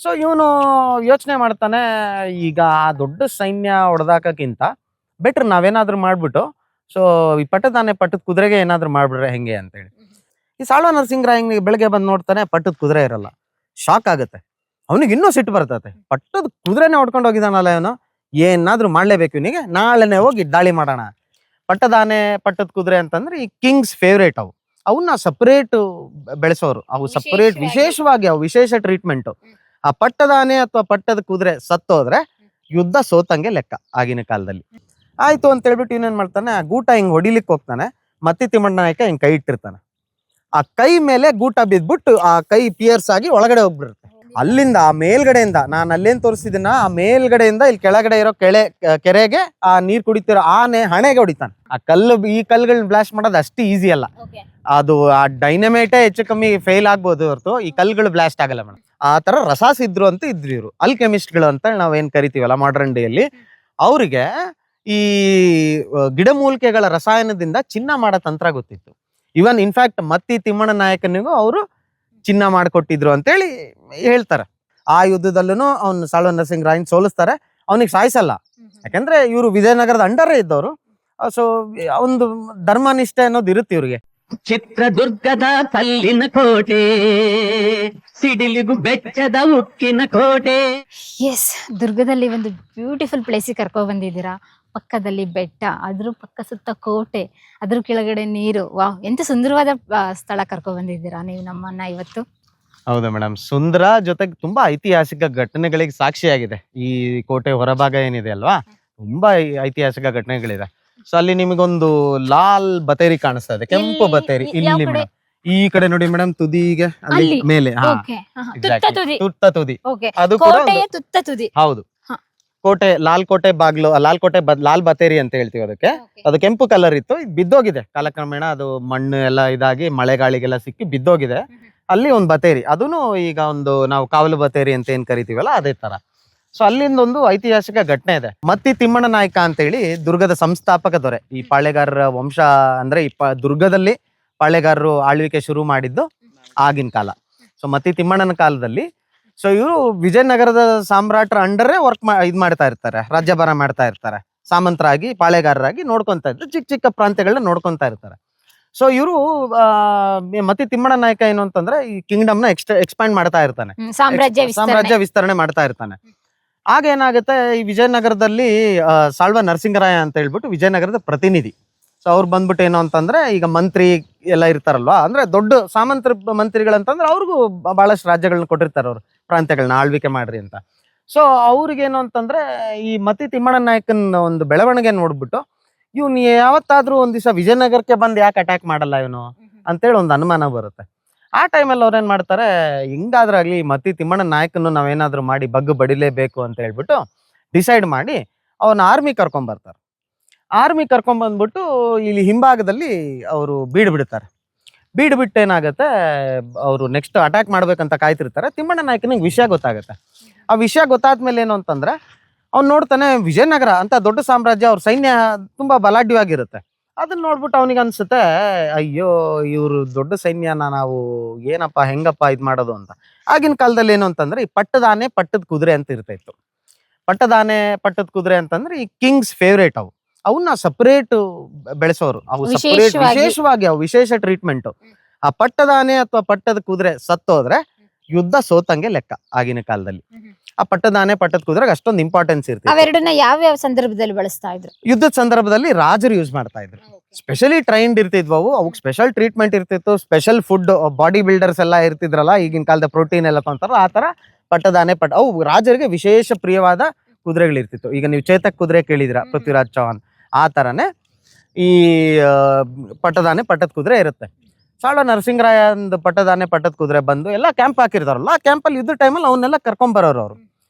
So ಇವನು ಯೋಚನೆ ಮಾಡ್ತಾನೆ, ಈಗ ಆ ದೊಡ್ಡ ಸೈನ್ಯ ಹೊಡೆದಾಕಕ್ಕಿಂತ ಬೆಟರ್ ನಾವೇನಾದ್ರೂ ಮಾಡ್ಬಿಟ್ಟು ಸೊ ಈ ಪಟ್ಟದಾನೆ ಪಟ್ಟದ ಕುದುರೆಗೆ ಏನಾದ್ರು ಮಾಡ್ಬಿಟ್ರೆ ಹೆಂಗೆ ಅಂತೇಳಿ. ಈ ಸಾಳ್ವ ನರಸಿಂಹರಾಯಂಗೆ ಬೆಳಗ್ಗೆ ಬಂದು ನೋಡ್ತಾನೆ, ಪಟ್ಟದ ಕುದುರೆ ಇರಲ್ಲ. ಶಾಕ್ ಆಗುತ್ತೆ. ಅವನಿಗೆ ಇನ್ನೂ ಸಿಟ್ಟು ಬರ್ತತೆ, ಪಟ್ಟದ ಕುದುರೆನೇ ಹೊಡ್ಕೊಂಡು ಹೋಗಿದಾನಲ್ಲ ಇವನು, ಏನಾದ್ರೂ ಮಾಡ್ಲೇಬೇಕು ಇವನಿಗೆ, ನಾಳೆನೆ ಹೋಗಿ ದಾಳಿ ಮಾಡೋಣ. ಪಟ್ಟದಾನೆ ಪಟ್ಟದ ಕುದುರೆ ಅಂತಂದ್ರೆ ಈ ಕಿಂಗ್ಸ್ ಫೇವ್ರೇಟ್. ಅವನ್ನ ಸಪರೇಟ್ ಬೆಳೆಸೋರು, ಅವು ಸಪರೇಟ್ ವಿಶೇಷವಾಗಿ ಅವು ವಿಶೇಷ ಟ್ರೀಟ್ಮೆಂಟ್. ಆ ಪಟ್ಟದಾನೆ ಅಥವಾ ಪಟ್ಟದ ಕುದುರೆ ಸತ್ತೋದ್ರೆ ಯುದ್ಧ ಸೋತಂಗೆ ಲೆಕ್ಕ ಆಗಿನ ಕಾಲದಲ್ಲಿ. ಆಯ್ತು ಅಂತ ಹೇಳ್ಬಿಟ್ಟು ಇನ್ನೇನ್ ಮಾಡ್ತಾನೆ, ಆ ಗೂಟ ಹಿಂಗ್ ಹೊಡಿಲಿಕ್ಕೆ ಹೋಗ್ತಾನೆ. ಮತ್ತಿ ತಿಮ್ಮಣ್ಣ ನಾಯಕ ಹಿಂಗ್ ಕೈ ಇಟ್ಟಿರ್ತಾನೆ. ಆ ಕೈ ಮೇಲೆ ಗೂಟ ಬಿದ್ಬಿಟ್ಟು ಆ ಕೈ ಪಿಯರ್ಸ್ ಆಗಿ ಒಳಗಡೆ ಹೋಗ್ಬಿಡುತ್ತೆ. ಅಲ್ಲಿಂದ ಆ ಮೇಲ್ಗಡೆಯಿಂದ, ನಾನು ಅಲ್ಲೇನ್ ತೋರಿಸಿದಿನ, ಆ ಮೇಲ್ಗಡೆಯಿಂದ ಇಲ್ಲಿ ಕೆಳಗಡೆ ಇರೋ ಕೆರೆಗೆ ಆ ನೀರ್ ಕುಡಿತಿರೋ ಆನೆ ಹಣೆಗೆ ಹೊಡಿತಾನೆ. ಆ ಕಲ್ಲು, ಈ ಕಲ್ಲುಗಳನ್ನ ಬ್ಲಾಸ್ಟ್ ಮಾಡೋದು ಅಷ್ಟು ಈಸಿ ಅಲ್ಲ. ಅದು ಆ ಡೈನಮೈಟೇ ಹೆಚ್ಚು ಕಮ್ಮಿ ಫೇಲ್ ಆಗ್ಬೋದು ಹೊರತು ಈ ಕಲ್ಗಳು ಬ್ಲಾಸ್ಟ್ ಆಗಲ್ಲ ಮೇಡಮ್. ಆ ತರ ರಸಾಸಿದ್ರು ಅಂತ ಇದ್ರು ಇವರು, ಅಲ್ಕೆಮಿಸ್ಟ್ಗಳು ಅಂತ ನಾವೇನ್ ಕರಿತೀವಲ್ಲ ಮಾಡರ್ನ್ ಡೇ ಅಲ್ಲಿ. ಅವ್ರಿಗೆ ಈ ಗಿಡಮೂಲಿಕೆಗಳ ರಸಾಯನದಿಂದ ಚಿನ್ನ ಮಾಡೋ ತಂತ್ರ ಗೊತ್ತಿತ್ತು. ಇವನ್ ಇನ್ಫ್ಯಾಕ್ಟ್ ಮತ್ತಿ ತಿಮ್ಮಣ್ಣ ನಾಯಕನಿಗೂ ಅವರು ಚಿನ್ನ ಮಾಡಿಕೊಟ್ಟಿದ್ರು ಅಂತೇಳಿ ಹೇಳ್ತಾರೆ. ಆ ಯುದ್ಧದಲ್ಲೂ ಅವ್ನು ಸಾಳ್ವ ನರಸಿಂಹರಾಯನ್ ಸೋಲಿಸ್ತಾರೆ. ಅವನಿಗೆ ಸಾಯಿಸಲ್ಲ, ಯಾಕಂದ್ರೆ ಇವರು ವಿಜಯನಗರದ ಅಂಡರೇ ಇದ್ದವರು. ಸೊ ಒಂದು ಧರ್ಮನಿಷ್ಠೆ ಅನ್ನೋದು ಇರುತ್ತೆ ಇವ್ರಿಗೆ. ಚಿತ್ರದುರ್ಗದ ಕಲ್ಲಿನ ಕೋಟೆ, ಸಿಡಿಲಿಗು ಬೆಚ್ಚದ ಉಕ್ಕಿನ ಕೋಟೆ. ಎಸ್, ದುರ್ಗದಲ್ಲಿ ಒಂದು ಬ್ಯೂಟಿಫುಲ್ ಪ್ಲೇಸಿಗೆ ಕರ್ಕೊ ಬಂದಿದ್ದೀರಾ. ಪಕ್ಕದಲ್ಲಿ ಬೆಟ್ಟ, ಅದ್ರ ಪಕ್ಕ ಸುತ್ತ ಕೋಟೆ, ಅದ್ರ ಕೆಳಗಡೆ ನೀರು. ವಾವ್, ಎಂತ ಸುಂದರವಾದ ಸ್ಥಳ ಕರ್ಕೊ ಬಂದಿದ್ದೀರಾ ನೀವು ನಮ್ಮನ್ನ ಇವತ್ತು. ಹೌದು ಮೇಡಮ್, ಸುಂದರ ಜೊತೆಗೆ ತುಂಬಾ ಐತಿಹಾಸಿಕ ಘಟನೆಗಳಿಗೆ ಸಾಕ್ಷಿಯಾಗಿದೆ ಈ ಕೋಟೆ ಹೊರಭಾಗ ಏನಿದೆ ಅಲ್ವಾ. ತುಂಬಾ ಐತಿಹಾಸಿಕ ಘಟನೆಗಳಿದೆ. ಸೊ ಅಲ್ಲಿ ನಿಮಗೊಂದು ಲಾಲ್ ಬತೇರಿ ಕಾಣಿಸ್ತಾ ಇದೆ, ಕೆಂಪು ಬತೇರಿ. ಇಲ್ಲಿ ಮೇಡಮ್ ಈ ಕಡೆ ನೋಡಿ ಮೇಡಮ್, ತುದಿಗೆ ಅಲ್ಲಿ ಮೇಲೆ ತುತ್ತ ತುದಿ, ಅದು ಕೂಡ ತುತ್ತ ತುದಿ. ಹೌದು, ಕೋಟೆ ಲಾಲ್ ಕೋಟೆ ಬಾಗ್ಲು, ಲಾಲ್ ಬತೇರಿ ಅಂತ ಹೇಳ್ತೀವಿ ಅದಕ್ಕೆ. ಅದು ಕೆಂಪು ಕಲರ್ ಇತ್ತು, ಬಿದ್ದೋಗಿದೆ ಕಾಲಕ್ರಮೇಣ. ಅದು ಮಣ್ಣು ಎಲ್ಲ ಇದಾಗಿ ಮಳೆಗಾಳಿಗೆಲ್ಲ ಸಿಕ್ಕಿ ಬಿದ್ದೋಗಿದೆ. ಅಲ್ಲಿ ಒಂದು ಬತೇರಿ, ಅದೂನು ಈಗ ಒಂದು ನಾವು ಕಾವಲು ಬತೇರಿ ಅಂತ ಏನ್ ಕರಿತೀವಲ್ಲ ಅದೇ ತರ. ಸೊ ಅಲ್ಲಿಂದ ಒಂದು ಐತಿಹಾಸಿಕ ಘಟನೆ ಇದೆ. ಮತ್ತಿ ತಿಮ್ಮಣ್ಣ ನಾಯಕ ಅಂತ ಹೇಳಿ ದುರ್ಗದ ಸಂಸ್ಥಾಪಕ ದೊರೆ. ಈ ಪಾಳೆಗಾರರ ವಂಶ ಅಂದ್ರೆ ಈ ದುರ್ಗದಲ್ಲಿ ಪಾಳೆಗಾರರು ಆಳ್ವಿಕೆ ಶುರು ಮಾಡಿದ್ದು ಆಗಿನ ಕಾಲ. ಸೊ ಮತ್ತಿ ತಿಮ್ಮಣ್ಣನ ಕಾಲದಲ್ಲಿ ಸೊ ಇವರು ವಿಜಯನಗರದ ಸಾಮ್ರಾಟರ ಅಂಡರೇ ಇದ್ ಮಾಡ್ತಾ ಇರ್ತಾರೆ, ರಾಜ್ಯಭಾರ ಮಾಡ್ತಾ ಇರ್ತಾರೆ. ಸಾಮಂತರಾಗಿ ಪಾಳೆಗಾರರಾಗಿ ನೋಡ್ಕೊಂತ ಇರ್ತಾರೆ, ಚಿಕ್ಕ ಚಿಕ್ಕ ಪ್ರಾಂತ್ಯಗಳನ್ನ ನೋಡ್ಕೊಂತ ಇರ್ತಾರೆ. ಸೊ ಇವರು ಮತ್ತಿ ತಿಮ್ಮಣ್ಣ ನಾಯಕ ಏನು ಅಂತಂದ್ರೆ ಈ ಕಿಂಗ್ಡಮ್ ನ ಎಕ್ಸ್ಪ್ಯಾಂಡ್ ಮಾಡ್ತಾ ಇರ್ತಾನೆ, ಸಾಮ್ರಾಜ್ಯ ವಿಸ್ತರಣೆ ಮಾಡ್ತಾ ಇರ್ತಾನೆ. ಆಗ ಏನಾಗುತ್ತೆ, ಈ ವಿಜಯನಗರದಲ್ಲಿ ಸಾಳ್ವ ನರಸಿಂಹರಾಯ ಅಂತ ಹೇಳ್ಬಿಟ್ಟು ವಿಜಯನಗರದ ಪ್ರತಿನಿಧಿ. ಸೊ ಅವ್ರು ಬಂದ್ಬಿಟ್ಟು ಏನು ಅಂತಂದ್ರೆ, ಈಗ ಮಂತ್ರಿ ಎಲ್ಲ ಇರ್ತಾರಲ್ವಾ, ಅಂದ್ರೆ ದೊಡ್ಡ ಸಾಮಂತ ಮಂತ್ರಿಗಳಂತಂದ್ರೆ ಅವ್ರಿಗೂ ಬಹಳಷ್ಟು ರಾಜ್ಯಗಳನ್ನ ಕೊಟ್ಟಿರ್ತಾರೆ, ಅವ್ರು ಪ್ರಾಂತ್ಯಗಳನ್ನ ಆಳ್ವಿಕೆ ಮಾಡ್ರಿ ಅಂತ. ಸೊ ಅವ್ರಿಗೇನು ಅಂತಂದ್ರೆ ಈ ಮತ್ತಿ ತಿಮ್ಮಣ್ಣ ನಾಯಕನ ಒಂದು ಬೆಳವಣಿಗೆ ನೋಡ್ಬಿಟ್ಟು ಇವ್ನು ಯಾವತ್ತಾದ್ರೂ ಒಂದ್ ದಿವಸ ವಿಜಯನಗರಕ್ಕೆ ಬಂದು ಯಾಕೆ ಅಟ್ಯಾಕ್ ಮಾಡಲ್ಲ ಇವನು ಅಂತೇಳಿ ಒಂದು ಅನುಮಾನ ಬರುತ್ತೆ. ಆ ಟೈಮಲ್ಲಿ ಅವ್ರೇನ್ ಮಾಡ್ತಾರೆ, ಹಿಂಗಾದ್ರಾಗ್ಲಿ ಮತ್ತಿ ತಿಮ್ಮಣ್ಣ ನಾಯಕನ್ನು ನಾವೇನಾದ್ರೂ ಮಾಡಿ ಬಗ್ಗು ಬಡಿಲೇಬೇಕು ಅಂತ ಹೇಳ್ಬಿಟ್ಟು ಡಿಸೈಡ್ ಮಾಡಿ ಅವನ ಆರ್ಮಿ ಕರ್ಕೊಂಡ್ಬರ್ತಾರೆ. ಆರ್ಮಿ ಕರ್ಕೊಂಡ್ಬಂದ್ಬಿಟ್ಟು ಇಲ್ಲಿ ಹಿಂಭಾಗದಲ್ಲಿ ಅವರು ಬೀಡ್ಬಿಡ್ತಾರೆ. ಬೀಡ್ಬಿಟ್ಟು ಏನಾಗುತ್ತೆ, ಅವರು ನೆಕ್ಸ್ಟ್ ಅಟ್ಯಾಕ್ ಮಾಡ್ಬೇಕಂತ ಕಾಯ್ತಿರ್ತಾರೆ. ತಿಮ್ಮಣ್ಣ ನಾಯಕನಿಗೆ ವಿಷಯ ಗೊತ್ತಾಗುತ್ತೆ. ಆ ವಿಷಯ ಗೊತ್ತಾದ್ಮೇಲೆ ಏನು ಅಂತಂದ್ರೆ, ಅವ್ನು ನೋಡ್ತಾನೆ ವಿಜಯನಗರ ಅಂತ ದೊಡ್ಡ ಸಾಮ್ರಾಜ್ಯ, ಅವ್ರ ಸೈನ್ಯ ತುಂಬಾ ಬಲಾಢ್ಯವಾಗಿರುತ್ತೆ. ಅದನ್ನ ನೋಡ್ಬಿಟ್ಟು ಅವನಿಗೆ ಅನ್ಸುತ್ತೆ, ಅಯ್ಯೋ ಇವ್ರು ದೊಡ್ಡ ಸೈನ್ಯನ ನಾವು ಏನಪ್ಪ ಹೆಂಗಪ್ಪ ಇದ್ ಮಾಡೋದು ಅಂತ. ಆಗಿನ ಕಾಲದಲ್ಲಿ ಏನು ಅಂತಂದ್ರೆ, ಈ ಪಟ್ಟದಾನೆ ಪಟ್ಟದ ಕುದುರೆ ಅಂತ ಇರ್ತಾ. ಪಟ್ಟದಾನೆ ಪಟ್ಟದ ಕುದುರೆ ಅಂತಂದ್ರೆ ಈ ಕಿಂಗ್ಸ್ ಫೇವ್ರೇಟ್. ಅವನ್ನ ಸಪರೇಟ್ ಬೆಳೆಸೋರು, ಅವು ಸಪರೇಟ್ ವಿಶೇಷವಾಗಿ ಅವು ವಿಶೇಷ ಟ್ರೀಟ್ಮೆಂಟ್. ಆ ಪಟ್ಟದಾನೆ ಅಥವಾ ಪಟ್ಟದ ಕುದುರೆ ಸತ್ತೋದ್ರೆ ಯುದ್ಧ ಸೋತಂಗೆ ಲೆಕ್ಕ ಆಗಿನ ಕಾಲದಲ್ಲಿ. ಆ ಪಟ್ಟದಾನೆ ಪಟ್ಟದ ಕುದುರೆಗೆ ಅಷ್ಟೊಂದು ಇಂಪಾರ್ಟೆನ್ಸ್ ಇರ್ತದೆ. ಅವೆರಡನ್ನ ಯಾವ ಸಂದರ್ಭದಲ್ಲಿ ಬಳಸ್ತಾ ಇದ್ರು? ಯುದ್ಧದ ಸಂದರ್ಭದಲ್ಲಿ ರಾಜರು ಯೂಸ್ ಮಾಡ್ತಾ ಇದ್ರು. ಸ್ಪೆಷಲಿ ಟ್ರೈನ್ಡ್ ಇರ್ತಿದ್ವು ಅವು, ಅವಕ್ಕೆ ಸ್ಪೆಷಲ್ ಟ್ರೀಟ್ಮೆಂಟ್ ಇರ್ತಿತ್ತು, ಸ್ಪೆಷಲ್ ಫುಡ್. ಬಾಡಿ ಬಿಲ್ಡರ್ಸ್ ಎಲ್ಲ ಇರ್ತಿದ್ರಲ್ಲ ಈಗಿನ ಕಾಲದ ಪ್ರೋಟೀನ್ ಎಲ್ಲ ತೊಂತಾರ, ಆ ತರ ಪಟ್ಟದಾನೆ ಅವು ರಾಜರಿಗೆ ವಿಶೇಷ ಪ್ರಿಯವಾದ ಕುದುರೆಗಳಿರ್ತಿತ್ತು. ಈಗ ನೀವು ಚೇತಕ್ ಕುದುರೆ ಕೇಳಿದಿರ, ಪೃಥ್ವಿರಾಜ್ ಚೌಹಾಣ್, ಆ ತರನೇ ಈ ಪಟ್ಟದಾನೆ ಪಟ್ಟದ ಕುದುರೆ ಇರುತ್ತೆ. ಸಾಳ್ವ ನರಸಿಂಹರಾಯಂದು ಪಟ್ಟದಾನೆ ಪಟ್ಟದ ಕುದುರೆ ಬಂದು ಎಲ್ಲ ಕ್ಯಾಂಪ್ ಹಾಕಿರ್ತಾರಲ್ಲ, ಆ ಕ್ಯಾಂಪಲ್ಲಿ ಯುದ್ಧ ಟೈಮಲ್ಲಿ ಅವನ್ನೆಲ್ಲ ಕರ್ಕೊಂಬರೋರು ಅವರು.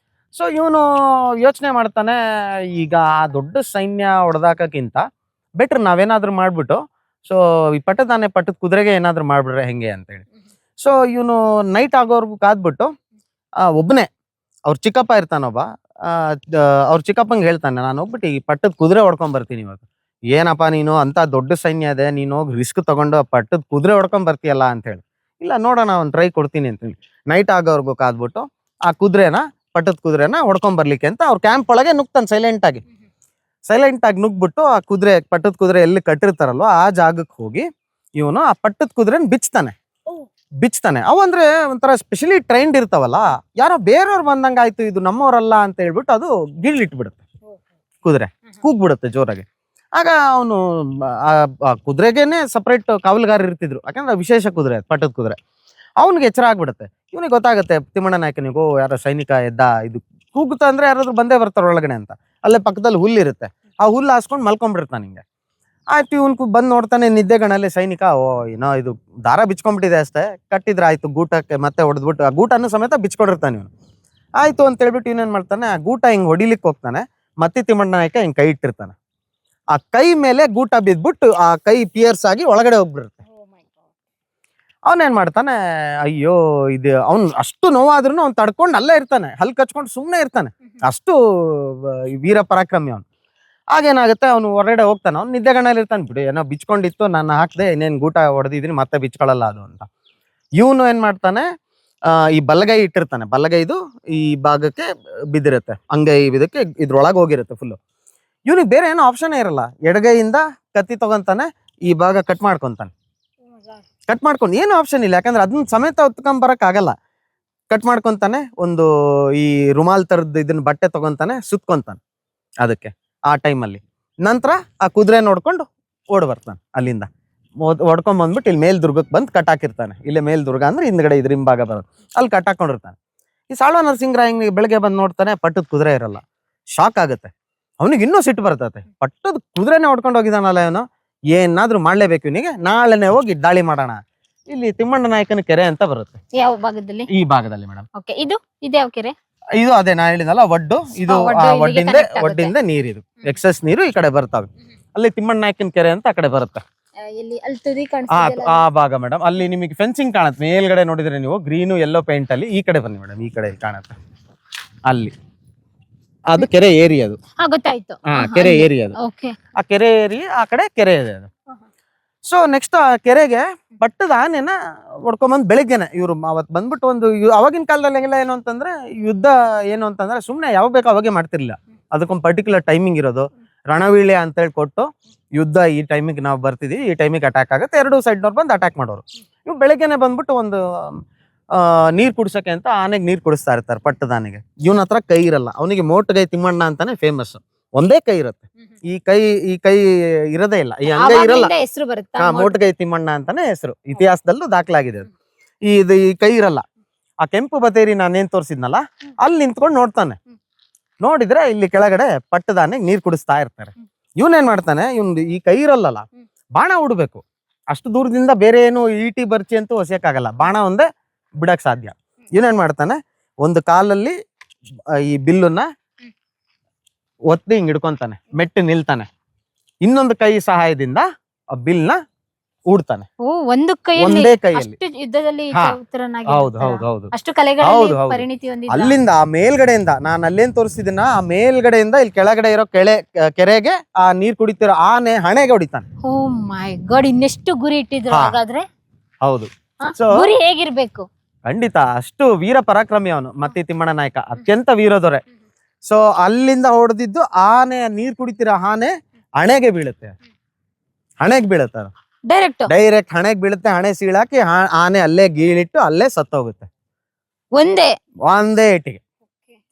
ಸೊ ಇವನು ಯೋಚನೆ ಮಾಡ್ತಾನೆ, ಈಗ ಆ ದೊಡ್ಡ ಸೈನ್ಯ ಹೊಡೆದಾಕಕ್ಕಿಂತ ಬೆಟರ್ ನಾವೇನಾದ್ರೂ ಮಾಡ್ಬಿಟ್ಟು ಸೊ ಈ ಪಟ್ಟದಾನೆ ಪಟ್ಟದ ಕುದುರೆಗೆ ಏನಾದ್ರು ಮಾಡ್ಬಿಟ್ರೆ ಹೆಂಗೆ ಅಂತೇಳಿ. ಸೊ ಇವನು ನೈಟ್ ಆಗೋರ್ಗು ಕಾದ್ಬಿಟ್ಟು ಒಬ್ಬನೇ, ಅವ್ರ ಚಿಕ್ಕಪ್ಪ ಇರ್ತಾನೊಬ್ಬ, ಅವ್ರ ಚಿಕ್ಕಪ್ಪಂಗೆ ಹೇಳ್ತಾನೆ, ನಾನು ಹೋಗ್ಬಿಟ್ಟು ಈ ಪಟ್ಟದ ಕುದುರೆ ಹೊಡ್ಕೊಂಡ್ ಬರ್ತೀನಿ ಇವಾಗ. ಏನಪ್ಪ ನೀನು ಅಂತ ದೊಡ್ಡ ಸೈನ್ಯ ಇದೆ, ನೀನು ಹೋಗಿ ರಿಸ್ಕ್ ತಗೊಂಡು ಪಟ್ಟದ ಕುದುರೆ ಹೊಡ್ಕೊಂಡ್ ಬರ್ತೀಯಲ್ಲ ಅಂತ ಹೇಳಿ. ಇಲ್ಲ ನೋಡೋಣ, ಒಂದು ಟ್ರೈ ಕೊಡ್ತೀನಿ ಅಂತೇಳಿ ನೈಟ್ ಆಗೋರ್ಗು ಕಾದ್ಬಿಟ್ಟು ಆ ಕುದುರೆನ ಪಟ್ಟದ ಕುದುರೆನ ಹೊಡ್ಕೊಂಡ್ ಬರ್ಲಿಕ್ಕೆ ಅಂತ ಅವ್ರ ಕ್ಯಾಂಪ್ ಒಳಗೆ ನುಗ್ತಾನೆ ಸೈಲೆಂಟ್ ಆಗಿ ನುಗ್ಬಿಟ್ಟು ಆ ಕುದುರೆ ಪಟ್ಟದ ಕುದುರೆ ಎಲ್ಲಿ ಕಟ್ಟಿರ್ತಾರಲ್ವ ಆ ಜಾಗಕ್ಕೆ ಹೋಗಿ ಇವನು ಆ ಪಟ್ಟದ ಕುದುರೆನ ಬಿಚ್ತಾನೆ ಅವು ಅಂದ್ರೆ ಒಂಥರ ಸ್ಪೆಷಲಿ ಟ್ರೈನ್ಡ್ ಇರ್ತಾವಲ್ಲ, ಯಾರೋ ಬೇರೆಯವ್ರು ಬಂದಂಗ ಆಯ್ತು ಇದು ನಮ್ಮವರಲ್ಲ ಅಂತ ಹೇಳ್ಬಿಟ್ಟು ಅದು ಗಿಳ್ಳಿಟ್ಬಿಡುತ್ತೆ, ಕುದುರೆ ಕೂಗ್ಬಿಡುತ್ತೆ ಜೋರಾಗಿ. ಆಗ ಅವನು ಆ ಕುದುರೆಗೇನೆ ಸಪ್ರೇಟ್ ಕಾವಲುಗಾರ ಇರ್ತಿದ್ರು, ಯಾಕಂದ್ರೆ ವಿಶೇಷ ಕುದುರೆ ಪಟ್ಟದ ಕುದುರೆ. ಅವನಿಗೆ ಎಚ್ಚರ ಆಗ್ಬಿಡುತ್ತೆ, ಇವನಿಗೆ ಗೊತ್ತಾಗುತ್ತೆ ತಿಮ್ಮಣ್ಣ ನಾಯಕನಿಗೂ ಯಾರೋ ಸೈನಿಕ ಎದ್ದ, ಇದು ಕೂಗುತ್ತಾ ಅಂದ್ರೆ ಯಾರಾದ್ರೂ ಬಂದೇ ಬರ್ತಾರೆ ಒಳಗಡೆ ಅಂತ. ಅಲ್ಲೇ ಪಕ್ಕದಲ್ಲಿ ಹುಲ್ಲಿರುತ್ತೆ, ಆ ಹುಲ್ಲು ಹಾಸ್ಕೊಂಡು ಮಲ್ಕೊಂಡ್ಬಿಡ್ತಾನೆ. ಹಿಂಗೆ ಆಯ್ತು, ಇವನ್ ಬಂದು ನೋಡ್ತಾನೆ ನಿದ್ದೆಗಣಲ್ಲಿ ಸೈನಿಕ, ಓ ಏನೋ ಇದು ದಾರ ಬಿಚ್ಕೊಂಡ್ಬಿಟ್ಟಿದೆ ಅಷ್ಟೇ, ಕಟ್ಟಿದ್ರೆ ಆಯ್ತು ಗೂಟಕ್ಕೆ ಮತ್ತೆ ಹೊಡೆದ್ಬಿಟ್ಟು ಆ ಗೂಟನ್ನು ಸಮೇತ ಬಿಚ್ಕೊಂಡಿರ್ತಾನೆ ಇವನು. ಆಯ್ತು ಅಂತ ಹೇಳ್ಬಿಟ್ಟು ಇವನೇನ್ ಮಾಡ್ತಾನೆ, ಆ ಗೂಟ ಹಿಂಗ್ ಹೊಡಿಲಿಕ್ಕೆ ಹೋಗ್ತಾನೆ, ಮತ್ತೆ ತಿಮ್ಮಣ್ಣ ನಾಯಕ ಹಿಂಗ್ ಕೈ ಇಟ್ಟಿರ್ತಾನೆ. ಆ ಕೈ ಮೇಲೆ ಗೂಟ ಬಿದ್ಬಿಟ್ಟು ಆ ಕೈ ಪಿಯರ್ಸ್ ಆಗಿ ಒಳಗಡೆ ಹೋಗ್ಬಿಡುತ್ತೆ. ಅವನೇನ್ ಮಾಡ್ತಾನೆ, ಅಯ್ಯೋ ಇದು ಅವ್ನು ಅಷ್ಟು ನೋವಾದ್ರೂ ಅವ್ನು ತಡ್ಕೊಂಡು ಅಲ್ಲೇ ಇರ್ತಾನೆ, ಹಲ್ ಕಚ್ಕೊಂಡು ಸುಮ್ಮನೆ ಇರ್ತಾನೆ, ಅಷ್ಟು ವೀರ ಪರಾಕ್ರಮಿ ಅವನು. ಆಗೇನಾಗುತ್ತೆ, ಅವನು ಹೊರಗಡೆ ಹೋಗ್ತಾನೆ, ಅವ್ನು ನಿದ್ದೆಗಣ್ಣಲ್ಲಿ ಇರ್ತಾನೆ, ಬಿಡು ಏನೋ ಬಿಚ್ಕೊಂಡಿತ್ತು ನಾನು ಹಾಕ್ದೆ, ಇನ್ನೇನು ಗೂಟ ಹೊಡೆದಿದ್ದೀನಿ ಮತ್ತೆ ಬಿಚ್ಕೊಳ್ಳಲ್ಲ ಅದು ಅಂತ. ಇವನು ಏನ್ ಮಾಡ್ತಾನೆ, ಈ ಬಲಗೈ ಇಟ್ಟಿರ್ತಾನೆ, ಬಲಗೈದು ಈ ಭಾಗಕ್ಕೆ ಬಿದ್ದಿರುತ್ತೆ, ಅಂಗೈ ಇದಕ್ಕೆ ಇದ್ರೊಳಗೆ ಹೋಗಿರುತ್ತೆ ಫುಲ್ಲು. ಇವನಿಗೆ ಬೇರೆ ಏನೋ ಆಪ್ಷನ್ ಇರಲ್ಲ, ಎಡಗೈಯಿಂದ ಕತ್ತಿ ತಗೊಂತಾನೆ, ಈ ಭಾಗ ಕಟ್ ಮಾಡ್ಕೊಂತಾನೆ. ಏನು ಆಪ್ಷನ್ ಇಲ್ಲ, ಯಾಕಂದ್ರೆ ಅದನ್ನ ಸಮೇತ ಹೊತ್ಕೊಂಬರಕ್ ಆಗಲ್ಲ. ಕಟ್ ಮಾಡ್ಕೊಂತಾನೆ, ಒಂದು ಈ ರುಮಾಲ್ ತರದ್ ಇದನ್ನ ಬಟ್ಟೆ ತಗೊಂತಾನೆ, ಸುತ್ಕೊಂತಾನೆ ಅದಕ್ಕೆ ಆ ಟೈಮಲ್ಲಿ. ನಂತರ ಆ ಕುದುರೆ ನೋಡ್ಕೊಂಡು ಓಡ್ ಬರ್ತಾನೆ ಅಲ್ಲಿಂದ, ಹೊಡ್ಕೊಂಡ್ ಬಂದ್ಬಿಟ್ಟು ಇಲ್ಲಿ ಮೇಲ್ದುರ್ಗಕ್ಕೆ ಬಂದು ಕಟ್ಟಾಕಿರ್ತಾನೆ. ಇಲ್ಲೇ ಮೇಲ್ದುರ್ಗ ಅಂದ್ರೆ ಹಿಂದ್ಗಡೆ ಇದ್ರ ಹಿಂಭಾಗ ಬರೋದು, ಅಲ್ಲಿ ಕಟ್ಟಾಕೊಂಡಿರ್ತಾನೆ. ಈ ಸಾಳ್ವ ನರಸಿಂಹರಾಯನಿಗೆ ಬೆಳಗ್ಗೆ ಬಂದು ನೋಡ್ತಾನೆ, ಪಟ್ಟದ ಕುದುರೆ ಇರಲ್ಲ, ಶಾಕ್ ಆಗುತ್ತೆ. ಅವನಿಗೆ ಇನ್ನೂ ಸಿಟ್ಟು ಬರ್ತತೆ, ಪಟ್ಟದ ಕುದುರೆನೇ ಹೊಡ್ಕೊಂಡು ಹೋಗಿದಾನಲ್ಲ ಇವನು, ಏನಾದ್ರೂ ಮಾಡ್ಲೇಬೇಕು ಇವನಿಗೆ, ನಾಳೆನೆ ಹೋಗಿ ದಾಳಿ ಮಾಡೋಣ. ಇಲ್ಲಿ ತಿಮ್ಮಣ್ಣ ನಾಯಕನ ಕೆರೆ ಅಂತ ಬರುತ್ತೆ, ಯಾವ ಭಾಗದಲ್ಲಿ? ಈ ಭಾಗದಲ್ಲಿ ಮೇಡಮ್. ಓಕೆ, ಇದು ಯಾವ ಕೆರೆ? ಇದು ಅದೇ ನಾ ಹೇಳಿದಲ್ಲ ಒಡ್ಡು, ಇದು ಒಡ್ಡಿಂದ ನೀರು, ಇದು ಎಕ್ಸೆಸ್ ನೀರು ಈ ಕಡೆ ಬರ್ತಾವೆ. ಅಲ್ಲಿ ತಿಮ್ಮಣ್ಣ ನಾಯಕನ ಕೆರೆ ಅಂತ ಆ ಕಡೆ ಬರುತ್ತೆ, ಆ ಭಾಗ ಮೇಡಮ್. ಅಲ್ಲಿ ನಿಮಗೆ ಫೆನ್ಸಿಂಗ್ ಕಾಣುತ್ತೆ ಮೇಲ್ಗಡೆ ನೋಡಿದ್ರೆ ನೀವು, ಗ್ರೀನು ಯೆಲ್ಲೋ ಪೇಂಟ್ ಅಲ್ಲಿ. ಈ ಕಡೆ ಬನ್ನಿ ಮೇಡಮ್, ಈ ಕಡೆ ಕಾಣುತ್ತೆ, ಅಲ್ಲಿ ಅದು ಕೆರೆ ಏರಿಯಾ, ಅದು ಗೊತ್ತಾಯ್ತು, ಕೆರೆ ಏರಿಯಾ ಅದು. ಆ ಕೆರೆ ಏರಿಯಾ ಆ ಕಡೆ ಕೆರೆ ಇದೆ ಅದು. ಸೊ ನೆಕ್ಸ್ಟ್ ಆ ಕೆರೆಗೆ ಪಟ್ಟದ ಆನೆನ ಹೊಡ್ಕೊಂಬಂದ್ ಬೆಳಿಗ್ಗೆನೆ ಇವ್ರು ಅವತ್ ಬಂದ್ಬಿಟ್ಟು ಒಂದು ಅವಾಗಿನ ಕಾಲದಲ್ಲೆಲ್ಲ ಏನು ಅಂತಂದ್ರೆ ಯುದ್ಧ ಏನು ಅಂತಂದ್ರೆ ಸುಮ್ನೆ ಯಾವ ಬೇಕೋ ಅವಾಗೆ ಮಾಡ್ತಿರ್ಲಿಲ್ಲ, ಅದಕ್ಕೊಂದು ಪರ್ಟಿಕ್ಯುಲರ್ ಟೈಮಿಂಗ್ ಇರೋದು. ರಣವೀಳ್ಯ ಅಂತ ಹೇಳಿ ಕೊಟ್ಟು, ಯುದ್ಧ ಈ ಟೈಮಿಗೆ ನಾವು ಬರ್ತಿದೀವಿ, ಈ ಟೈಮಿಗೆ ಅಟ್ಯಾಕ್ ಆಗುತ್ತೆ, ಎರಡು ಸೈಡ್ನವ್ರು ಬಂದು ಅಟ್ಯಾಕ್ ಮಾಡೋರು. ಇವ್ ಬೆಳಗ್ಗೆನೆ ಬಂದ್ಬಿಟ್ಟು ಒಂದು ನೀರ್ ಕುಡ್ಸಕ್ಕೆ ಅಂತ ಆನೆಗೆ ನೀರ್ ಕುಡಿಸ್ತಾ ಇರ್ತಾರೆ ಪಟ್ಟದ ಆನೆಗೆ. ಇವನ ಹತ್ರ ಕೈ ಇರಲ್ಲ, ಅವನಿಗೆ ಮೋಟಗೈ ತಿಮ್ಮಣ್ಣ ಅಂತಾನೆ ಫೇಮಸ್, ಒಂದೇ ಕೈ ಇರುತ್ತೆ. ಈ ಕೈ ಇರೋದೇ ಇಲ್ಲ, ಈ ಅಂಗೈ ಇರಲ್ಲ. ಮೋಟಗೈ ತಿಮ್ಮಣ್ಣ ಅಂತಾನೆ ಹೆಸರು, ಇತಿಹಾಸದಲ್ಲೂ ದಾಖಲಾಗಿದೆ ಅದು. ಈ ಕೈ ಇರಲ್ಲ. ಆ ಕೆಂಪು ಬತೇರಿ ನಾನೇನ್ ತೋರಿಸಿದ್ನಲ್ಲ, ಅಲ್ಲಿ ನಿಂತ್ಕೊಂಡು ನೋಡ್ತಾನೆ. ನೋಡಿದ್ರೆ ಇಲ್ಲಿ ಕೆಳಗಡೆ ಪಟ್ಟದ ಆನೆಗೆ ನೀರ್ ಕುಡಿಸ್ತಾ ಇರ್ತಾರೆ. ಇವನೇನ್ ಮಾಡ್ತಾನೆ, ಈ ಕೈ ಇರಲ್ಲ, ಬಾಣ ಉಡ್ಬೇಕು. ಅಷ್ಟು ದೂರದಿಂದ ಬೇರೆ ಏನು ಈಟಿ ಬರ್ಚಿ ಅಂತೂ ಹೊಸಕ್ಕಾಗಲ್ಲ, ಬಾಣ ಒಂದೇ ಬಿಡಕ್ ಸಾಧ್ಯ. ಇವನೇನ್ ಮಾಡ್ತಾನೆ, ಒಂದು ಕಾಲಲ್ಲಿ ಈ ಬಿಲ್ಲನ್ನ ಒತ್ತಿ ಹಿಂಗ್ ಹಿಡ್ಕೊಂತಾನೆ, ಮೆಟ್ಟು ನಿಲ್ತಾನೆ, ಇನ್ನೊಂದು ಕೈ ಸಹಾಯದಿಂದ ಆ ಬಿಲ್ನ ಊಡ್ತಾನೆ. ಒಂದು ಒಂದೇ ಕೈಯಲ್ಲಿ. ಅಲ್ಲಿಂದ ಆ ಮೇಲ್ಗಡೆಯಿಂದ, ನಾನು ಅಲ್ಲೇನ್ ತೋರಿಸಿದಿನ ಆ ಮೇಲ್ಗಡೆಯಿಂದ ಇಲ್ಲಿ ಕೆಳಗಡೆ ಇರೋ ಕೆರೆಗೆ ಆ ನೀರ್ ಕುಡಿತಿರೋ ಆನೆ ಹಣೆಗೆ ಹೊಡಿತಾನೆ. ಓ ಮೈ ಗಾಡ್, ಇನ್ನೆಷ್ಟು ಗುರಿ ಇಟ್ಟಿದ್ರು ಹಾಗಾದ್ರೆ. ಹೌದು, ಗುರಿ ಹೇಗಿರ್ಬೇಕು? ಖಂಡಿತ ಅಷ್ಟು ವೀರ ಪರಾಕ್ರಮಿ ಅವನು. ಮತ್ತೆ ತಿಮ್ಮಣ್ಣ ನಾಯಕ ಅತ್ಯಂತ ವೀರದೊರೆ. ಸೊ ಅಲ್ಲಿಂದ ಹೊಡೆದಿದ್ದು ಆನೆ, ನೀರ್ ಕುಡಿತಿರೋ ಆನೆ ಹಣೆಗೆ ಬೀಳುತ್ತೆ, ಡೈರೆಕ್ಟ್ ಹಣೆಗೆ ಬೀಳುತ್ತೆ. ಹಣೆ ಸೀಳಾಕಿ ಆನೆ ಅಲ್ಲೇ ಗೀಳಿಟ್ಟು ಅಲ್ಲೇ ಸತ್ತೋಗುತ್ತೆ, ಒಂದೇ ಏಟಿಗೆ.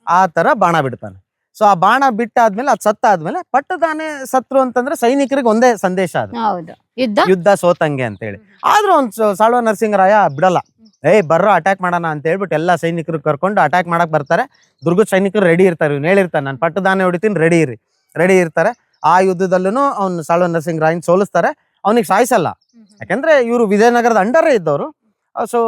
ಆ ತರ ಬಾಣ ಬಿಡ್ತಾನೆ. ಸೊ ಆ ಬಾಣ ಬಿಟ್ಟಾದ್ಮೇಲೆ, ಅದ್ ಸತ್ತಾದ್ಮೇಲೆ ಪಟ್ಟದ ಆನೆ ಸತ್ರು ಅಂತಂದ್ರೆ ಸೈನಿಕರಿಗೆ ಒಂದೇ ಸಂದೇಶ, ಅದು ಯುದ್ಧ ಸೋತಂಗೆ ಅಂತ ಹೇಳಿ. ಆದ್ರೂ ಒಂದು ಸಾಳ್ವ ನರಸಿಂಹರಾಯ ಬಿಡಲ್ಲ, ಬರ್ರೋ ಅಟ್ಯಾಕ್ ಮಾಡೋಣ ಅಂತ ಹೇಳ್ಬಿಟ್ಟು ಎಲ್ಲಾ ಸೈನಿಕರು ಕರ್ಕೊಂಡು ಅಟ್ಯಾಕ್ ಮಾಡಕ್ ಬರ್ತಾರೆ. ದುರ್ಗದ ಸೈನಿಕರು ರೆಡಿ ಇರ್ತಾರೆ, ಇವ್ನು ಹೇಳಿರ್ತಾನೆ ನಾನು ಪಟ್ಟದ ಆನೆ ಹೊಡಿತೀನಿ, ರೆಡಿ ಇರ್ತಾರೆ. ಆ ಯುದ್ಧದಲ್ಲೂ ಅವ್ನು ಸಾಳ್ವ ನರಸಿಂಹರಾಯನ್ ಸೋಲಿಸ್ತಾರೆ. ಅವನಿಗೆ ಸಾಯಿಸಲ್ಲ, ಯಾಕಂದ್ರೆ ಇವರು ವಿಜಯನಗರದ ಅಂಡರೇ ಇದ್ದವರು. ಸೊ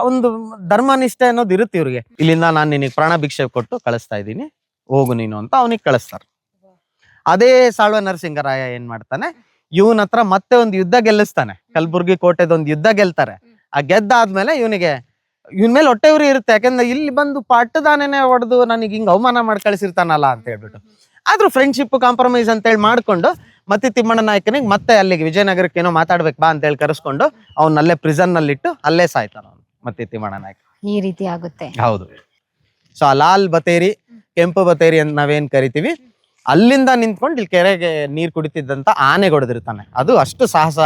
ಒಂದು ಧರ್ಮನಿಷ್ಠೆ ಅನ್ನೋದು ಇರುತ್ತೆ ಇವ್ರಿಗೆ. ಇಲ್ಲಿಂದ ನಾನು ನಿನಗೆ ಪ್ರಾಣ ಭಿಕ್ಷೆ ಕೊಟ್ಟು ಕಳಿಸ್ತಾ ಇದ್ದೀನಿ, ಹೋಗು ನೀನು ಅಂತ ಅವನಿಗೆ ಕಳಿಸ್ತಾರೆ. ಅದೇ ಸಾಳ್ವ ನರಸಿಂಹರಾಯ ಏನ್ ಮಾಡ್ತಾನೆ, ಇವನ ಹತ್ರ ಮತ್ತೆ ಒಂದು ಯುದ್ಧ ಗೆಲ್ಲಿಸ್ತಾನೆ. ಕಲಬುರ್ಗಿ ಕೋಟೆದೊಂದು ಯುದ್ಧ ಗೆಲ್ತಾರೆ. ಆ ಗೆದ್ದಾದ್ಮೇಲೆ ಇವನ್ ಮೇಲೆ ಹೊಟ್ಟೆ ಉರಿ ಇರುತ್ತೆ, ಯಾಕಂದ್ರೆ ಇಲ್ಲಿ ಬಂದು ಪಟ್ಟದಾನೇನೆ ಹೊಡೆದು ನನಗೆ ಹಿಂಗ್ ಅವಮಾನ ಮಾಡಿ ಕಳಿಸಿರ್ತಾನಲ್ಲ ಅಂತ ಹೇಳ್ಬಿಟ್ಟು. ಆದ್ರೂ ಫ್ರೆಂಡ್ಶಿಪ್ ಕಾಂಪ್ರಮೈಸ್ ಅಂತ ಹೇಳಿ ಮಾಡ್ಕೊಂಡು ಮತ್ತೆ ತಿಮ್ಮಣ್ಣ ನಾಯಕನಿಗೆ ಮತ್ತೆ ಅಲ್ಲಿಗೆ ವಿಜಯನಗರಕ್ಕೆ ಏನೋ ಮಾತಾಡ್ಬೇಕು ಬಾ ಅಂತ ಹೇಳಿ ಕರೆಸ್ಕೊಂಡು ಅವ್ನಲ್ಲೇ ಪ್ರಿಸನ್ ನಲ್ಲಿ ಇಟ್ಟು ಅಲ್ಲೇ ಸಾಯ್ತಾನ ಅವನು ಮತ್ತೆ ತಿಮ್ಮಣ್ಣ ನಾಯಕ. ಈ ರೀತಿ ಆಗುತ್ತೆ. ಹೌದು. ಸೊ ಆ ಲಾಲ್ ಬತೇರಿ, ಕೆಂಪು ಬತೇರಿ ಅಂತ ನಾವೇನ್ ಕರಿತೀವಿ, ಅಲ್ಲಿಂದ ನಿಂತ್ಕೊಂಡು ಇಲ್ಲಿ ಕೆರೆಗೆ ನೀರ್ ಕುಡಿತಿದ್ದಂತ ಆನೆ ಹೊಡೆದಿರ್ತಾನೆ. ಅದು ಅಷ್ಟು ಸಾಹಸ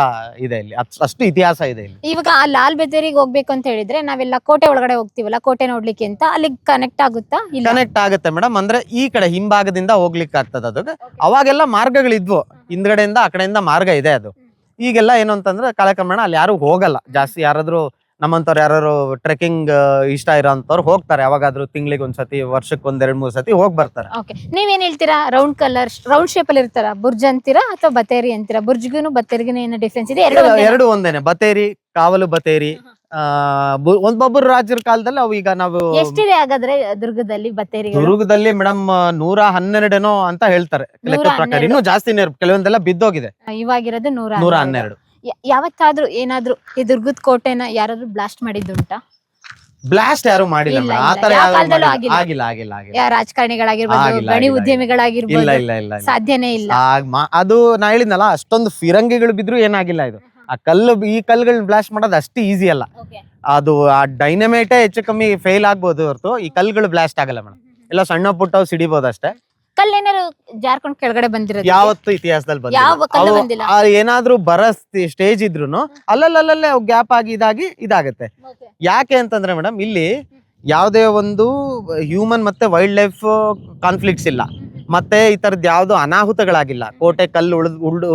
ಇದೆ ಇಲ್ಲಿ, ಅಷ್ಟು ಇತಿಹಾಸ ಇದೆ ಇಲ್ಲಿ. ಇವಾಗ ಆ ಲಾಲ್ ಬೆದೇರಿಗೆ ಹೋಗ್ಬೇಕು ಅಂತ ಹೇಳಿದ್ರೆ ನಾವೆಲ್ಲ ಕೋಟೆ ಒಳಗಡೆ ಹೋಗ್ತೀವಲ್ಲ, ಕೋಟೆ ನೋಡ್ಲಿಕ್ಕೆ ಅಂತ, ಅಲ್ಲಿಗೆ ಕನೆಕ್ಟ್ ಆಗುತ್ತಾ? ಇಲ್ಲ, ಕನೆಕ್ಟ್ ಆಗುತ್ತೆ ಮೇಡಮ್. ಅಂದ್ರೆ ಈ ಕಡೆ ಹಿಂಭಾಗದಿಂದ ಹೋಗ್ಲಿಕ್ಕೆ ಆಗ್ತದ. ಅದು ಅವಾಗೆಲ್ಲ ಮಾರ್ಗಗಳಿದ್ವು, ಹಿಂದ್ಗಡೆಯಿಂದ ಆ ಕಡೆಯಿಂದ ಮಾರ್ಗ ಇದೆ. ಅದು ಈಗೆಲ್ಲ ಏನು ಅಂತಂದ್ರೆ ಕಾಲಕ್ರಮೇಣ ಅಲ್ಲಿ ಯಾರು ಹೋಗಲ್ಲ ಜಾಸ್ತಿ. ಯಾರಾದ್ರೂ ನಮ್ಮಂತವ್ರು ಯಾರು ಟ್ರೆಕಿಂಗ್ ಇಷ್ಟ ಇರೋಂಥವ್ರು ಹೋಗ್ತಾರೆ, ಯಾವಾಗಾದ್ರೂ ತಿಂಗಳಿಗೆ ಒಂದ್ಸತಿ, ವರ್ಷಕ್ಕೆ 1-2-3 ಸತಿ ಹೋಗ್ ಬರ್ತಾರೆ. ಓಕೆ, ನೀವೇನ್ ಹೇಳ್ತೀರಾ? ರೌಂಡ್ ಶೇಪ್ ಅಲ್ಲಿ ಇರ್ತಾರ ಬುರ್ಜ್ ಅಂತೀರಾ ಅಥವಾ ಬತೇರಿ ಅಂತೀರಾ? ಬುರ್ಜ್ಗೂ ಬತೇರಿಗೂ ಏನು ಡಿಫ್ರೆನ್ಸ್ ಇದೆ? ಎರಡು ಒಂದೇನೆ. ಬತೇರಿ, ಕಾವಲು ಬತೇರಿ. ಒಬ್ಬೊಬ್ಬರು ರಾಜ್ಯರ ಕಾಲದಲ್ಲಿ ಅವು ಈಗ ನಾವು ಎಷ್ಟಿದೆ ಹಾಗಾದ್ರೆ ದುರ್ಗದಲ್ಲಿ ಬತೇರಿ? ದುರ್ಗದಲ್ಲಿ ಮೇಡಮ್ 112 ಅಂತ ಹೇಳ್ತಾರೆ ಲೆಕ್ಕದ ಪ್ರಕಾರ. ಇನ್ನೂ ಜಾಸ್ತಿನೇ, ಕೆಲವೊಂದೆಲ್ಲ ಬಿದ್ದೋಗಿದೆ. ಇವಾಗಿರೋದು 112. ಯಾವತ್ತಾದ್ರೂ ಏನಾದ್ರೂ ಈ ದುರ್ಗದ ಕೋಟೆನ ಯಾರಾದ್ರೂ ಬ್ಲಾಸ್ಟ್ ಮಾಡಿದ್ದುಂಟಾ? ಬ್ಲಾಸ್ಟ್ ಯಾರು ಮಾಡಿಲ್ಲ ಇಲ್ಲ, ಮೇಡಮ್. ಇಲ್ಲ. ಆತರ ಯಾವ ಯಾರು ಕಾಲದಲ್ಲೂ ಮಾಡಿಲ್ಲ. ಆಗಿಲ್ಲ. ಆಗಿಲ್ಲ. ರಾಜಕಾರಣಿಗಳಾಗಿರ್ಬೋದು, ಆಗಿಲ್ಲ, ಗಣಿ ಆಗಿಲ್ಲ. ಉದ್ಯಮಿಗಳಾಗಿರ್ಬೋದು, ಇಲ್ಲ ಇಲ್ಲ ಇಲ್ಲ ಇಲ್ಲ. ಸಾಧ್ಯನೇ ಇಲ್ಲ. ಅದು ನಾ ಹೇಳಿದ್ನಲ್ಲ, ಅಷ್ಟೊಂದು ಫಿರಂಗಿಗಳು ಬಿದ್ರು ಏನಾಗಿಲ್ಲ. ಇದು ಆ ಈ ಕಲ್ಲುಗಳನ್ನ ಬ್ಲಾಸ್ಟ್ ಮಾಡೋದು ಅಷ್ಟು ಈಸಿ ಅಲ್ಲ. ಅದು ಆ ಡೈನಮೈಟೇ ಹೆಚ್ಚು ಕಮ್ಮಿ ಫೇಲ್ ಆಗ್ಬೋದು ಹೊರತು ಈ ಕಲ್ಲುಗಳು ಬ್ಲಾಸ್ಟ್ ಆಗಲ್ಲ ಮೇಡಮ್. ಎಲ್ಲ ಸಣ್ಣ ಪುಟ್ಟ ಸಿಡಿಬಹುದು ಅಷ್ಟೇ. ಕಲ್ಲೇನಾರು ಜಾರ್ಕೊಂಡ್ ಕೆಳಗಡೆ ಬಂದಿರೋದು ಯಾವತ್ತು ಇತಿಹಾಸದಲ್ಲಿ ಯಾವ ಕಲ್ಲು ಬಂದಿಲ್ಲ. ಏನಾದ್ರೂ ಬರ ಸ್ಟೇಜ್ ಇದ್ರುನು ಅಲ್ಲಲ್ಲೇ ಗ್ಯಾಪ್ ಆಗಿ ಇದಾಗತ್ತೆ. ಯಾಕೆ ಅಂತಂದ್ರೆ ಮೇಡಮ್, ಇಲ್ಲಿ ಯಾವುದೇ ಒಂದು ಹ್ಯೂಮನ್ ಮತ್ತೆ ವೈಲ್ಡ್ ಲೈಫ್ ಕಾನ್ಫ್ಲಿಕ್ಟ್ಸ್ ಇಲ್ಲ, ಮತ್ತೆ ಈ ತರದ್ ಯಾವ್ದು ಅನಾಹುತಗಳಾಗಿಲ್ಲ. ಕೋಟೆ ಕಲ್ಲು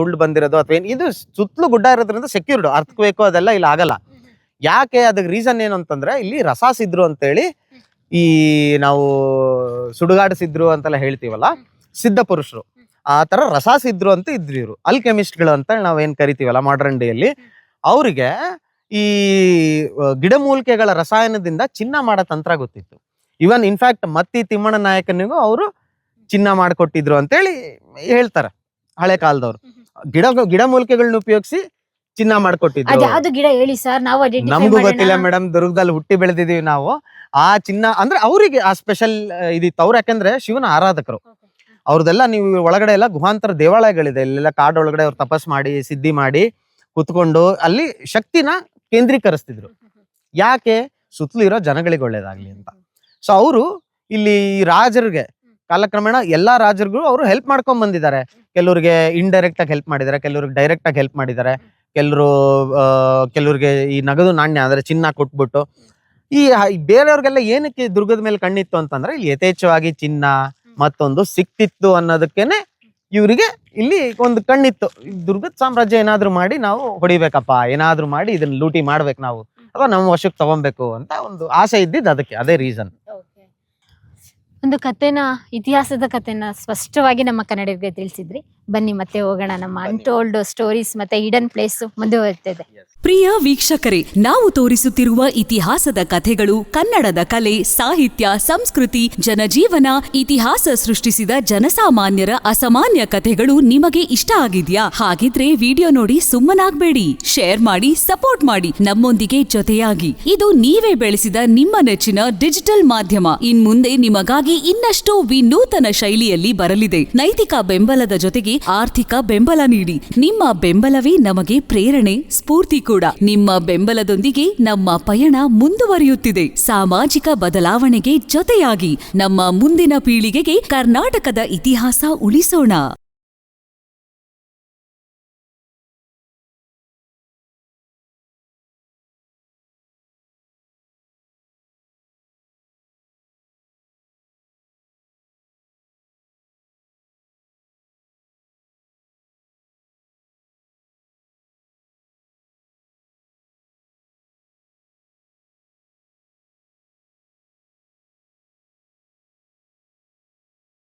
ಉಳ್ದು ಬಂದಿರೋದು ಅಥವಾ ಇದು ಸುತ್ತಲೂ ಗುಡ್ಡ ಇರೋದ್ರಿಂದ ಸೆಕ್ಯೂರ್ಡ್, ಅರ್ಥಕ್ವೇಕು ಅದೆಲ್ಲ ಇಲ್ಲಿ ಆಗಲ್ಲ. ಯಾಕೆ? ಅದಕ್ಕೆ ರೀಸನ್ ಏನು ಅಂತಂದ್ರೆ ಇಲ್ಲಿ ರಸಾಸಿದ್ರು ಅಂತೇಳಿ, ಈ ನಾವು ಸುಡುಗಾಡಿಸಿದ್ರು ಅಂತೆಲ್ಲ ಹೇಳ್ತೀವಲ್ಲ, ಸಿದ್ಧ ಪುರುಷರು ಆ ತರ ರಸಾಸಿದ್ರು ಅಂತ ಇದ್ರು ಇವರು. ಅಲ್ಕೆಮಿಸ್ಟ್ಗಳು ಅಂತ ನಾವೇನ್ ಕರಿತೀವಲ್ಲ ಮಾಡರ್ನ್ ಡೇ ಅಲ್ಲಿ. ಅವ್ರಿಗೆ ಈ ಗಿಡಮೂಲಿಕೆಗಳ ರಸಾಯನದಿಂದ ಚಿನ್ನ ಮಾಡೋ ತಂತ್ರ ಗೊತ್ತಿತ್ತು. ಇವನ್ ಇನ್ಫ್ಯಾಕ್ಟ್ ಮತ್ತಿ ತಿಮ್ಮಣ್ಣ ನಾಯಕನಿಗೂ ಅವರು ಚಿನ್ನ ಮಾಡಿಕೊಟ್ಟಿದ್ರು ಅಂತೇಳಿ ಹೇಳ್ತಾರೆ ಹಳೆ ಕಾಲದವ್ರು. ಗಿಡಮೂಲಿಕೆಗಳನ್ನ ಉಪಯೋಗಿಸಿ ಚಿನ್ನ ಮಾಡ್ಕೊಟ್ಟಿದ್ರು. ಯಾವ್ದು ಗಿಡ ಹೇಳಿ ಸರ್, ನಾವು ನಮಗೂ ಗೊತ್ತಿಲ್ಲ ಮೇಡಮ್, ದುರ್ಗದಲ್ಲಿ ಹುಟ್ಟಿ ಬೆಳೆದಿದೀವಿ ನಾವು. ಆ ಚಿನ್ನ ಅಂದ್ರೆ ಅವರಿಗೆ ಆ ಸ್ಪೆಷಲ್ ಇದಿತ್ತು. ಅವ್ರು ಯಾಕಂದ್ರೆ ಶಿವನ ಆರಾಧಕರು. ಅವ್ರದೆಲ್ಲ ನೀವು ಒಳಗಡೆ ಎಲ್ಲ ಗುಹಾಂತರ ದೇವಾಲಯಗಳಿದೆ, ಇಲ್ಲೆಲ್ಲ ಕಾಡೊಳಗಡೆ ಅವ್ರು ತಪಸ್ ಮಾಡಿ ಸಿದ್ಧಿ ಮಾಡಿ ಕುತ್ಕೊಂಡು ಅಲ್ಲಿ ಶಕ್ತಿನ ಕೇಂದ್ರೀಕರಿಸ್ತಿದ್ರು. ಯಾಕೆ? ಸುತ್ತಲೂ ಇರೋ ಜನಗಳಿಗೆ ಒಳ್ಳೇದಾಗ್ಲಿ ಅಂತ. ಸೊ ಅವರು ಇಲ್ಲಿ ರಾಜರಿಗೆ ಕಾಲಕ್ರಮೇಣ ಎಲ್ಲಾ ರಾಜರಿಗೂ ಅವರು ಹೆಲ್ಪ್ ಮಾಡ್ಕೊಂಡ್ ಬಂದಿದ್ದಾರೆ. ಕೆಲವ್ರಿಗೆ ಇಂಡೈರೆಕ್ಟ್ ಆಗಿ ಹೆಲ್ಪ್ ಮಾಡಿದ್ದಾರೆ, ಕೆಲವ್ರಿಗೆ ಡೈರೆಕ್ಟ್ ಆಗಿ ಹೆಲ್ಪ್ ಮಾಡಿದ್ದಾರೆ. ಕೆಲವ್ರಿಗೆ ಈ ನಗದು ನಾಣ್ಯ ಅಂದ್ರೆ ಚಿನ್ನ ಕೊಟ್ಬಿಟ್ಟು. ಈ ಬೇರೆಯವ್ರಿಗೆಲ್ಲ ಏನಕ್ಕೆ ದುರ್ಗದ ಮೇಲೆ ಕಣ್ಣಿತ್ತು ಅಂತಂದ್ರೆ, ಇಲ್ಲಿ ಯಥೇಚ್ಛವಾಗಿ ಚಿನ್ನ ಮತ್ತೊಂದು ಸಿಕ್ತಿತ್ತು ಅನ್ನೋದಕ್ಕೇನೆ ಇವರಿಗೆ ಇಲ್ಲಿ ಒಂದು ಕಣ್ಣಿತ್ತು. ದುರ್ಗದ ಸಾಮ್ರಾಜ್ಯ ಏನಾದ್ರು ಮಾಡಿ ನಾವು ಹೊಡಿಬೇಕಪ್ಪ, ಏನಾದ್ರು ಮಾಡಿ ಇದನ್ನ ಲೂಟಿ ಮಾಡ್ಬೇಕು ನಾವು, ಅಥವಾ ನಮ್ಮ ವಶಕ್ಕೆ ತಗೊಬೇಕು ಅಂತ ಒಂದು ಆಸೆ ಇದ್ದಿದ್ದು ಅದಕ್ಕೆ, ಅದೇ ರೀಸನ್. ಒಂದು ಕಥೆನ, ಇತಿಹಾಸದ ಕಥೆನ ಸ್ಪಷ್ಟವಾಗಿ ನಮ್ಮ ಕನ್ನಡಿಗರಿಗೆ ತಿಳಿಸಿದ್ರಿ. ಬನ್ನಿ ಮತ್ತೆ ಹೋಗೋಣ. ನಮ್ಮ ಅನ್ಟೋಲ್ಡ್ ಸ್ಟೋರೀಸ್ ಮತ್ತೆ ಹಿಡನ್ ಪ್ಲೇಸ್ ಮುಂದುವರಿತಿದೆ. ಪ್ರಿಯ ವೀಕ್ಷಕರೇ, ನಾವು ತೋರಿಸುತ್ತಿರುವ ಇತಿಹಾಸದ ಕಥೆಗಳು ಕನ್ನಡದ ಕಲೆ, ಸಾಹಿತ್ಯ, ಸಂಸ್ಕೃತಿ, ಜನಜೀವನ, ಇತಿಹಾಸ ಸೃಷ್ಟಿಸಿದ ಜನಸಾಮಾನ್ಯರ ಅಸಾಮಾನ್ಯ ಕಥೆಗಳು ನಿಮಗೆ ಇಷ್ಟ ಆಗಿದ್ಯಾ? ಹಾಗಿದ್ರೆ ವಿಡಿಯೋ ನೋಡಿ ಸುಮ್ಮನಾಗ್ಬೇಡಿ, ಶೇರ್ ಮಾಡಿ, ಸಪೋರ್ಟ್ ಮಾಡಿ, ನಮ್ಮೊಂದಿಗೆ ಜೊತೆಯಾಗಿ. ಇದು ನೀವೇ ಬೆಳೆಸಿದ ನಿಮ್ಮ ನೆಚ್ಚಿನ ಡಿಜಿಟಲ್ ಮಾಧ್ಯಮ. ಇನ್ಮುಂದೆ ನಿಮಗಾಗಿ ಇನ್ನಷ್ಟು ವಿನೂತನ ಶೈಲಿಯಲ್ಲಿ ಬರಲಿದೆ. ನೈತಿಕ ಬೆಂಬಲದ ಜೊತೆಗೆ ಆರ್ಥಿಕ ಬೆಂಬಲ ನೀಡಿ. ನಿಮ್ಮ ಬೆಂಬಲವೇ ನಮಗೆ ಪ್ರೇರಣೆ, ಸ್ಫೂರ್ತಿ ಕೂಡ. ನಿಮ್ಮ ಬೆಂಬಲದೊಂದಿಗೆ ನಮ್ಮ ಪಯಣ ಮುಂದುವರಿಯುತ್ತಿದೆ. ಸಾಮಾಜಿಕ ಬದಲಾವಣೆಗೆ ಜೊತೆಯಾಗಿ ನಮ್ಮ ಮುಂದಿನ ಪೀಳಿಗೆಗೆ ಕರ್ನಾಟಕದ ಇತಿಹಾಸ ಉಳಿಸೋಣ.